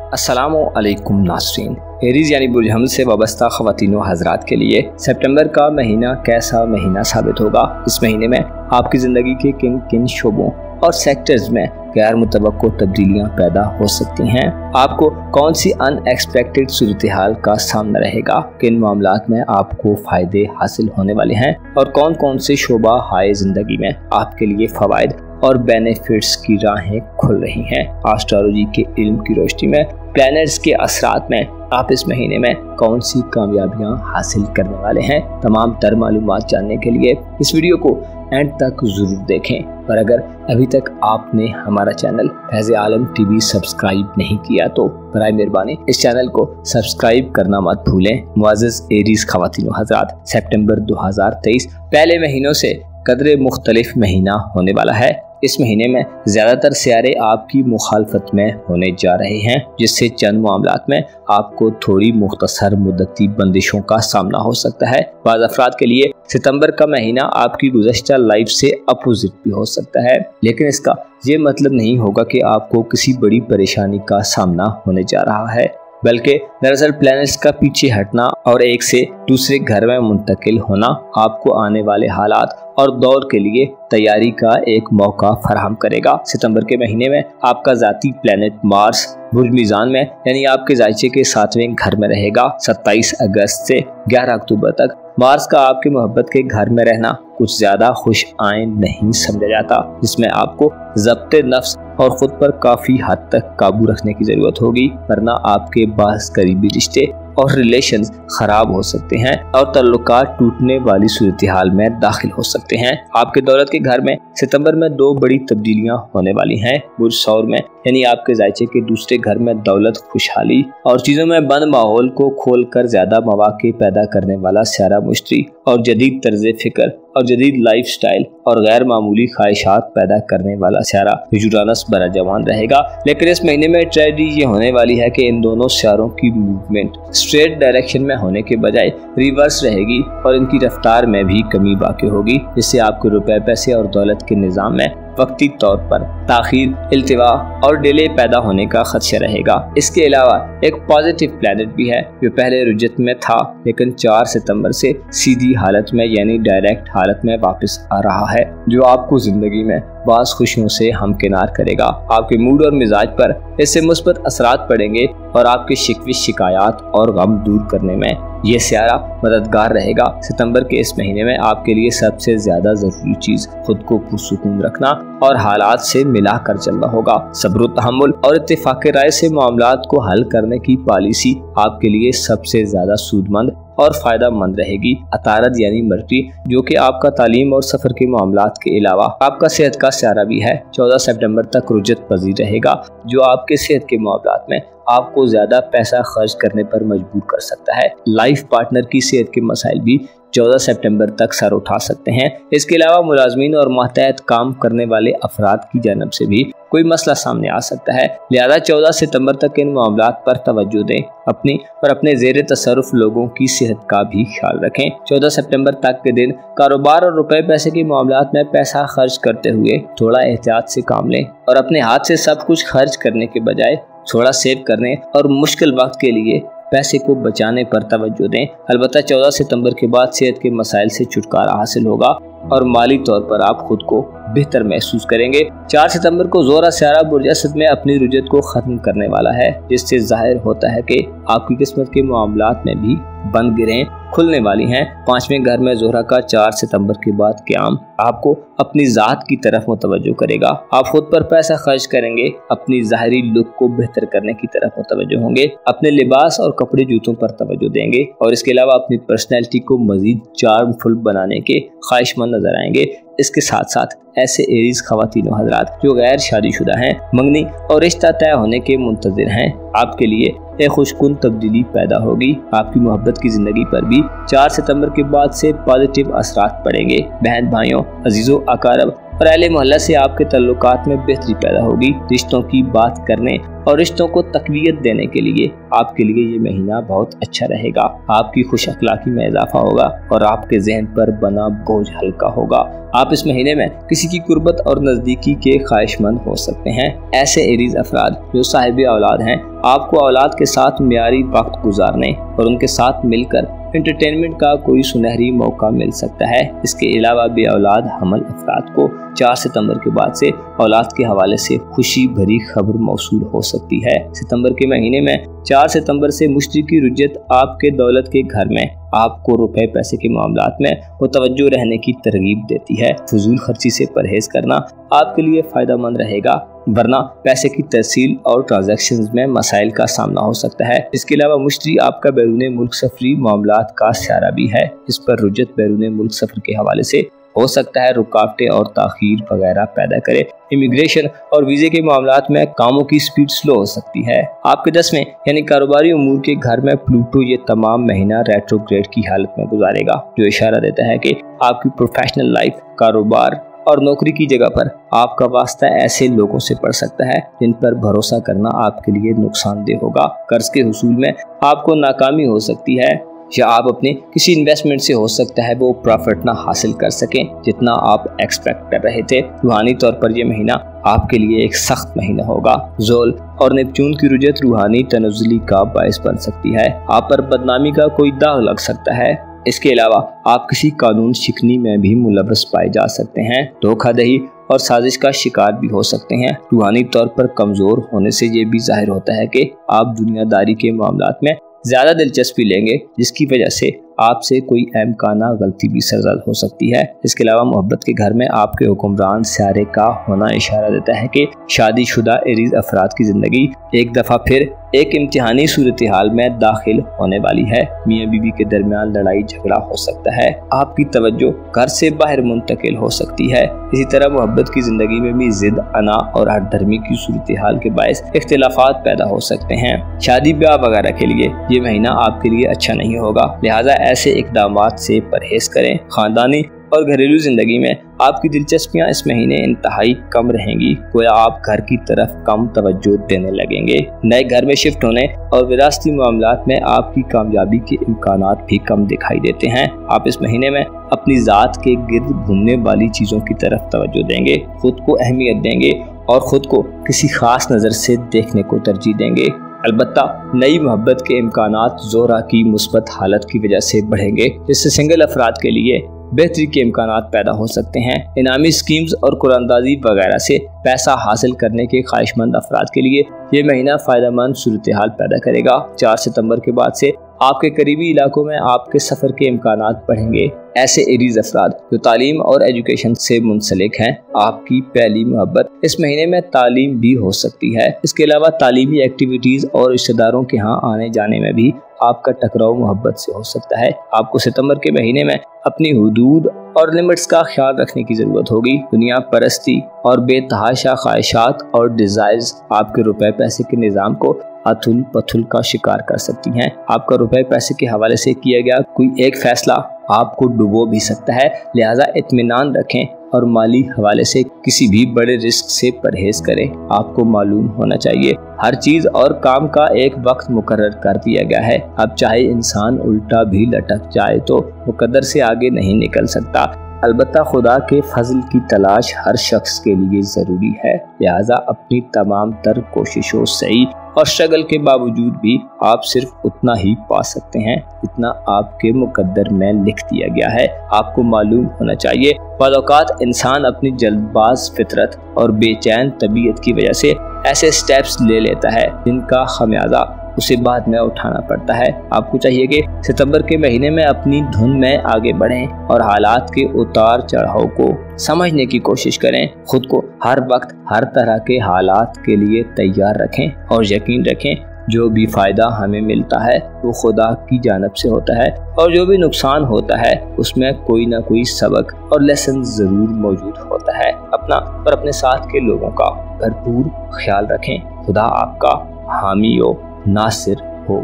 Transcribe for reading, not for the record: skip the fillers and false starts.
अस्सलामु अलैकुम नाज़रीन। एरीज़ यानी बुर्ज हमल से वाबस्ता ख़वातीन व हज़रात के लिए सितंबर का महीना कैसा महीना साबित होगा। इस महीने में आपकी ज़िंदगी के किन किन शोबों और सेक्टर्स में गैर मुतवक्को तब्दीलियाँ पैदा हो सकती हैं। आपको कौन सी अनएक्सपेक्टेड सूरत हाल का सामना रहेगा, किन मामलात में आपको फ़ायदे हासिल होने वाले हैं और कौन कौन से शोबा हाय ज़िंदगी में आपके लिए फ़वाइद और बेनिफिट्स की राहें खुल रही हैं। एस्ट्रोलॉजी के इल्म की रोशनी में प्लैनेट्स के असरात में आप इस महीने में कौन सी कामयाबियां हासिल करने वाले हैं। तमाम तर मालूमात जानने के लिए इस वीडियो को एंड तक ज़रूर देखें। पर अगर अभी तक आपने हमारा चैनल फैज़ आलम टीवी सब्सक्राइब नहीं किया तो बराए मेहरबानी इस चैनल को सब्सक्राइब करना मत भूलें। मुअज़्ज़ज़ एरीज़ ख़वातीन व हज़रात, सितंबर 2023 पहले महीनों से कदरे मुख्तलिफ महीना होने वाला है। इस महीने में ज़्यादातर सियारे आपकी मुखालफत में होने जा रहे हैं, जिससे चंद मामलात में आपको थोड़ी मुख्तसर मुद्दती बंदिशों का सामना हो सकता है। बाज़ अफराद के लिए सितंबर का महीना आपकी गुज़श्ता लाइफ से अपोजिट भी हो सकता है, लेकिन इसका ये मतलब नहीं होगा कि आपको किसी बड़ी परेशानी का सामना होने जा रहा है, बल्कि दरअसल प्लैनेट्स का पीछे हटना और एक से दूसरे घर में मुंतकिल होना आपको आने वाले हालात और दौर के लिए तैयारी का एक मौका फराहम करेगा। सितंबर के महीने में आपका ज़ाती प्लैनेट मार्स बुर्ज मीज़ान में यानी आपके जायचे के 7वें घर में रहेगा। 27 अगस्त से 11 अक्टूबर तक मार्स का आपके मोहब्बत के घर में रहना कुछ ज़्यादा खुश आइंद नहीं समझा जाता, जिसमें आपको ज़ब्ते नफ्स और ख़ुद पर काफ़ी हद तक काबू रखने की ज़रूरत होगी, वरना आपके बास करीबी रिश्ते और रिलेशंस ख़राब हो सकते हैं और तल्लुकात टूटने वाली सूरत हाल में दाखिल हो सकते हैं। आपके दौलत के घर में सितंबर में 2 बड़ी तब्दीलियां होने वाली हैं। बुर्ज सौर में यानी आपके जायचे के दूसरे घर में दौलत, खुशहाली और चीज़ों में बंद माहौल को खोलकर ज़्यादा मौक़े पैदा करने वाला सियारा मुश्तरी और जदीद तर्ज़ फ़िक्र और जदीद लाइफ स्टाइल और गैर मामूली ख्वाहिशात पैदा करने वाला सियारा यूरानस बरा जवान रहेगा। लेकिन इस महीने में ट्रेजेडी ये होने वाली है कि इन दोनों सियारों की मूवमेंट स्ट्रेट डायरेक्शन में होने के बजाय रिवर्स रहेगी और इनकी रफ्तार में भी कमी वाक़ई होगी, जिससे आपके रुपए, पैसे और दौलत के निज़ाम में वक्ती तौर पर ताख़ीर, इल्तिवा और डिले पैदा होने का खदशा रहेगा। इसके अलावा एक पॉजिटिव प्लैनेट भी है जो पहले रुजत में था, लेकिन 4 सितंबर से सीधी हालत में यानी डायरेक्ट हालत में वापस आ रहा है, जो आपको ज़िंदगी में बास खुशियों से हमकिनार करेगा। आपके मूड और मिजाज पर इससे मुस्बत असरात पड़ेंगे और आपके शिकवे, शिकायत और गम दूर करने में ये सियारा मददगार रहेगा। सितंबर के इस महीने में आपके लिए सबसे ज़्यादा ज़रूरी चीज़ खुद को पुरसुकून रखना और हालात से मिला कर चलना होगा। सब्र, तहम्मुल और इत्तेफाक राय से मामलात को हल करने की पॉलिसी आपके लिए सबसे ज़्यादा सूदमंद और फ़ायदा मंद रहेगी। अतारद यानी मर्करी, जो कि आपका तालीम और सफ़र के मामलात के अलावा आपका सेहत का सियारा भी है, 14 सितंबर तक रुजत पजीर रहेगा, जो आपके सेहत के मामलात में आपको ज़्यादा पैसा खर्च करने पर मजबूर कर सकता है। लाइफ पार्टनर की सेहत के मसाइल भी 14 सितंबर तक सर उठा सकते हैं। इसके अलावा मुलाजमीन और मातहत काम करने वाले अफराद की जानब से भी कोई मसला सामने आ सकता है, लिहाजा 14 सितंबर तक इन मामलात पर तवज्जो दें। अपनी और अपने ज़ेर तसर्रुफ लोगों की सेहत का भी ख्याल रखें। 14 सितंबर तक के दिन कारोबार और रुपए पैसे के मामलात में पैसा खर्च करते हुए थोड़ा एहतियात से काम लें और अपने हाथ से सब कुछ खर्च करने के बजाय थोड़ा सेव करने और मुश्किल वक्त के लिए पैसे को बचाने पर तवज्जो दें। अलबत्ता 14 सितंबर के बाद सेहत के मसाइल से छुटकारा हासिल होगा और माली तौर पर आप खुद को बेहतर महसूस करेंगे। 4 सितंबर को ज़ोहरा सियारा बुर्ज असद में अपनी रुजत को ख़त्म करने वाला है, जिससे जाहिर होता है कि आपकी किस्मत के मामलात में भी बंद गिरें खुलने वाली हैं। 5वें घर में ज़ोहरा का 4 सितंबर के बाद क़याम आपको अपनी ज़ात की तरफ मुतवज्जो करेगा। आप खुद पर पैसा खर्च करेंगे, अपनी ज़ाहिरी लुक को बेहतर करने की तरफ मुतवज्जो होंगे, अपने लिबास और कपड़े जूतों पर तवज्जो देंगे और इसके अलावा अपनी पर्सनैलिटी को मज़ीद चार्मफुल बनाने के ख्वाहिशमंद नजर आएंगे। इसके साथ साथ ऐसे एरीज़ ख़वातीन व हज़रात जो गैर शादीशुदा हैं, मंगनी और रिश्ता तय होने के मुंतज़िर हैं, आपके लिए एक खुशकुन तब्दीली पैदा होगी। आपकी मोहब्बत की ज़िंदगी पर भी 4 सितंबर के बाद से पॉजिटिव असरात पड़ेंगे। बहन भाइयों, अजीज़ों, अकारब और अहले मोहल्ला से आपके तल्लुकात में बेहतरी पैदा होगी। रिश्तों की बात करने और रिश्तों को तक़वियत देने के लिए आपके लिए ये महीना बहुत अच्छा रहेगा। आपकी खुश अखलाकी में इजाफा होगा और आपके जहन पर बना बोझ हल्का होगा। आप इस महीने में किसी की कुर्बत और नज़दीकी के ख्वाहिशमंद हो सकते हैं। ऐसे एरीज़ अफराद जो साहिब औलाद हैं, آپ کو اولاد کے ساتھ معیاری وقت گزارنے اور ان کے ساتھ مل کر انٹرٹینمنٹ کا کوئی سنہری موقع مل سکتا ہے۔ اس کے علاوہ بے اولاد حمل افراد کو 4 ستمبر کے بعد سے اولاد کے حوالے سے خوشی بھری خبر موصول ہو سکتی ہے۔ ستمبر کے مہینے میں 4 ستمبر سے مشترکی رجت آپ کے دولت کے گھر میں آپ کو روپے پیسے کے معاملات میں متوجہ رہنے کی ترغیب دیتی ہے۔ فضول خرچی سے پرہیز کرنا آپ کے لیے فائدہ مند رہے گا، ورنہ پیسے کی ترسیل اور ٹرانزیکشنز میں مسائل کا سامنا ہو سکتا ہے۔ اس کے علاوہ مشتری آپ کا بیرون ملک سفری معاملات کا سیارہ بھی ہے۔ اس پر رجت بیرون ملک سفر کے حوالے سے ہو سکتا ہے رکاوٹیں اور تاخیر وغیرہ پیدا کرے۔ امیگریشن اور ویزے کے معاملات میں کاموں کی سپیڈ سلو ہو سکتی ہے۔ آپ کے 10ویں یعنی کاروباری امور کے گھر میں پلوٹو یہ تمام مہینہ ریٹروگریڈ کی حالت میں گزارے گا، جو اشارہ دیتا ہے کہ آپ کی پروفیشنل لائف، کاروبار اور نوکری کی جگہ پر آپ کا واسطہ ایسے لوگوں سے پڑ سکتا ہے جن پر بھروسہ کرنا آپ کے لیے نقصان دہ ہوگا۔ قرض کے حصول میں آپ کو ناکامی ہو سکتی ہے، یا آپ اپنے کسی انویسٹمنٹ سے ہو سکتا ہے وہ پروفٹ نہ حاصل کر سکیں جتنا آپ ایکسپیکٹ کر رہے تھے۔ روحانی طور پر یہ مہینہ آپ کے لیے ایک سخت مہینہ ہوگا۔ زول اور نیپچون کی رجت روحانی تنزلی کا باعث بن سکتی ہے۔ آپ پر بدنامی کا کوئی داغ لگ سکتا ہے۔ اس کے علاوہ آپ کسی قانون شکنی میں بھی ملوث پائے جا سکتے ہیں، دھوکہ دہی اور سازش کا شکار بھی ہو سکتے ہیں۔ روحانی طور پر کمزور ہونے سے یہ بھی ظاہر ہوتا ہے کہ آپ دنیا داری کے معاملات میں زیادہ دلچسپی لیں گے، جس کی وجہ سے آپ سے کوئی اہم غلطی بھی سرزد ہو سکتی ہے۔ اس کے علاوہ محبت کے گھر میں آپ کے حکمران سیارے کا ہونا اشارہ دیتا ہے کہ شادی شدہ ایریز افراد کی زندگی ایک دفعہ پھر ایک امتحانی صورتحال میں داخل ہونے والی ہے۔ میاں بیوی کے درمیان لڑائی جھگڑا ہو سکتا ہے، آپ کی توجہ گھر سے باہر منتقل ہو سکتی ہے۔ اسی طرح محبت کی زندگی میں بھی ضد، انا اور ہٹ دھرمی کی صورتحال کے باعث اختلافات پیدا ہو سکتے ہیں۔ شادی بیاہ وغیرہ کے لیے یہ مہینہ آپ کے لیے اچھا نہیں ہوگا، لہٰذا ایسے اقدامات سے پرہیز کریں۔ خاندانی اور گھریلو زندگی میں آپ کی دلچسپیاں اس مہینے انتہائی کم رہیں گی، گویا آپ گھر کی طرف کم توجہ دینے لگیں گے۔ نئے گھر میں شفٹ ہونے اور وراثتی معاملات میں آپ کی کامیابی کے امکانات بھی کم دکھائی دیتے ہیں۔ آپ اس مہینے میں اپنی ذات کے گرد گھومنے والی چیزوں کی طرف توجہ دیں گے، خود کو اہمیت دیں گے اور خود کو کسی خاص نظر سے دیکھنے کو ترجیح دیں گے۔ البتہ نئی محبت کے امکانات زہرہ کی مثبت حالت کی وجہ سے بڑھیں گے، جس سے سنگل افراد کے لیے بہتری کے امکانات پیدا ہو سکتے ہیں۔ انعامی اسکیمز اور قراردادی وغیرہ سے پیسہ حاصل کرنے کے خواہش مند افراد کے لیے یہ مہینہ فائدہ مند صورتحال پیدا کرے گا۔ 4 ستمبر کے بعد سے آپ کے قریبی علاقوں میں آپ کے سفر کے امکانات بڑھیں گے۔ ایسے ایریز افراد جو تعلیم اور ایجوکیشن سے منسلک ہیں، آپ کی پہلی محبت اس مہینے میں تعلیم بھی ہو سکتی ہے۔ اس کے علاوہ تعلیمی ایکٹیویٹیز اور رشتہ داروں کے ہاں آنے جانے میں بھی آپ کا ٹکراؤ محبت سے ہو سکتا ہے۔ آپ کو ستمبر کے مہینے میں اپنی حدود اور لمٹس کا خیال رکھنے کی ضرورت ہوگی۔ دنیا پرستی اور بے تحاشا خواہشات اور ڈیزائرز آپ کے روپے پیسے کے نظام کو اتھل پتھل کا شکار کر سکتی ہیں۔ آپ کا روپے پیسے کے حوالے سے کیا گیا کوئی ایک فیصلہ آپ کو ڈبو بھی سکتا ہے، لہٰذا اطمینان رکھیں اور مالی حوالے سے کسی بھی بڑے رسک سے پرہیز کریں۔ آپ کو معلوم ہونا چاہیے ہر چیز اور کام کا ایک وقت مقرر کر دیا گیا ہے۔ اب چاہے انسان الٹا بھی لٹک جائے تو مقدر سے آگے نہیں نکل سکتا۔ البتہ خدا کے فضل کی تلاش ہر شخص کے لیے ضروری ہے، لہٰذا اپنی تمام تر کوششوں سعی اور اسٹرگل کے باوجود بھی آپ صرف اتنا ہی پا سکتے ہیں جتنا آپ کے مقدر میں لکھ دیا گیا ہے۔ آپ کو معلوم ہونا چاہیے بعض اوقات انسان اپنی جلد باز فطرت اور بے چین طبیعت کی وجہ سے ایسے سٹیپس لے لیتا ہے جن کا خمیازہ اسے بعد میں اٹھانا پڑتا ہے۔ آپ کو چاہیے کہ ستمبر کے مہینے میں اپنی دھن میں آگے بڑھیں اور حالات کے اتار چڑھاؤ کو سمجھنے کی کوشش کریں۔ خود کو ہر وقت ہر طرح کے حالات کے لیے تیار رکھیں اور یقین رکھیں جو بھی فائدہ ہمیں ملتا ہے وہ خدا کی جانب سے ہوتا ہے، اور جو بھی نقصان ہوتا ہے اس میں کوئی نہ کوئی سبق اور لیسن ضرور موجود ہوتا ہے۔ اپنا اور اپنے ساتھ کے لوگوں کا بھرپور خیال رکھیں۔ خدا آپ کا حامی و ناصر ہو۔